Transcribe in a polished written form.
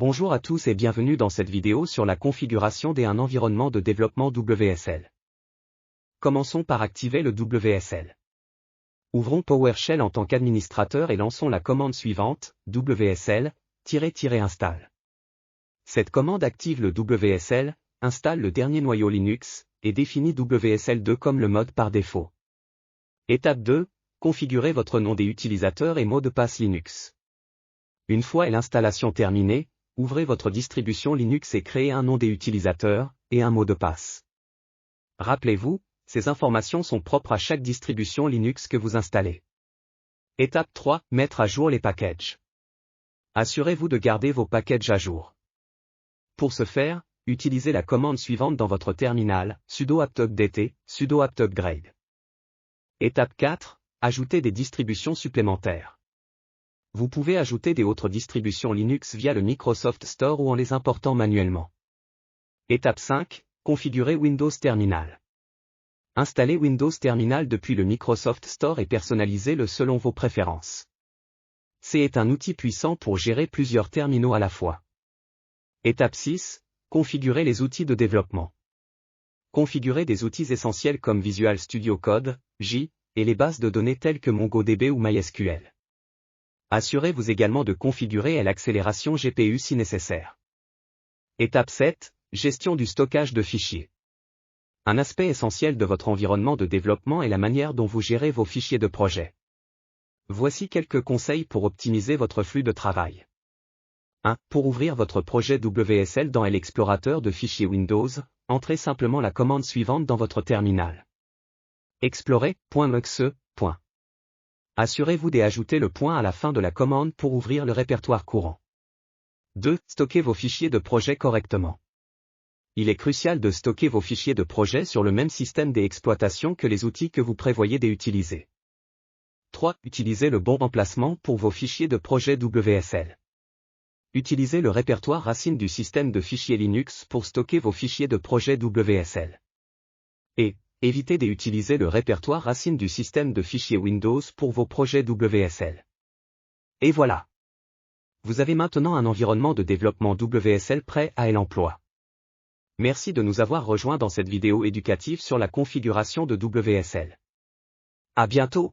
Bonjour à tous et bienvenue dans cette vidéo sur la configuration d'un environnement de développement WSL. Commençons par activer le WSL. Ouvrons PowerShell en tant qu'administrateur et lançons la commande suivante, wsl-install. Cette commande active le WSL, installe le dernier noyau Linux, et définit WSL2 comme le mode par défaut. Étape 2, configurez votre nom des utilisateurs et mot de passe Linux. Une fois l'installation terminée, ouvrez votre distribution Linux et créez un nom des utilisateurs, et un mot de passe. Rappelez-vous, ces informations sont propres à chaque distribution Linux que vous installez. Étape 3, mettre à jour les packages. Assurez-vous de garder vos packages à jour. Pour ce faire, utilisez la commande suivante dans votre terminal, sudo apt-update, sudo apt-upgrade. Étape 4, ajoutez des distributions supplémentaires. Vous pouvez ajouter des autres distributions Linux via le Microsoft Store ou en les important manuellement. Étape 5, configurez Windows Terminal. Installez Windows Terminal depuis le Microsoft Store et personnalisez-le selon vos préférences. C'est un outil puissant pour gérer plusieurs terminaux à la fois. Étape 6, configurez les outils de développement. Configurez des outils essentiels comme Visual Studio Code, J, et les bases de données telles que MongoDB ou MySQL. Assurez-vous également de configurer l'accélération GPU si nécessaire. Étape 7, gestion du stockage de fichiers. Un aspect essentiel de votre environnement de développement est la manière dont vous gérez vos fichiers de projet. Voici quelques conseils pour optimiser votre flux de travail. 1. Pour ouvrir votre projet WSL dans l'explorateur de fichiers Windows, entrez simplement la commande suivante dans votre terminal. Explorer.exe. Assurez-vous d'ajouter le point à la fin de la commande pour ouvrir le répertoire courant. 2. Stockez vos fichiers de projet correctement. Il est crucial de stocker vos fichiers de projet sur le même système d'exploitation que les outils que vous prévoyez d'utiliser. 3. Utilisez le bon emplacement pour vos fichiers de projet WSL. Utilisez le répertoire racine du système de fichiers Linux pour stocker vos fichiers de projet WSL. Et évitez d'utiliser le répertoire racine du système de fichiers Windows pour vos projets WSL. Et voilà. Vous avez maintenant un environnement de développement WSL prêt à l'emploi. Merci de nous avoir rejoints dans cette vidéo éducative sur la configuration de WSL. À bientôt.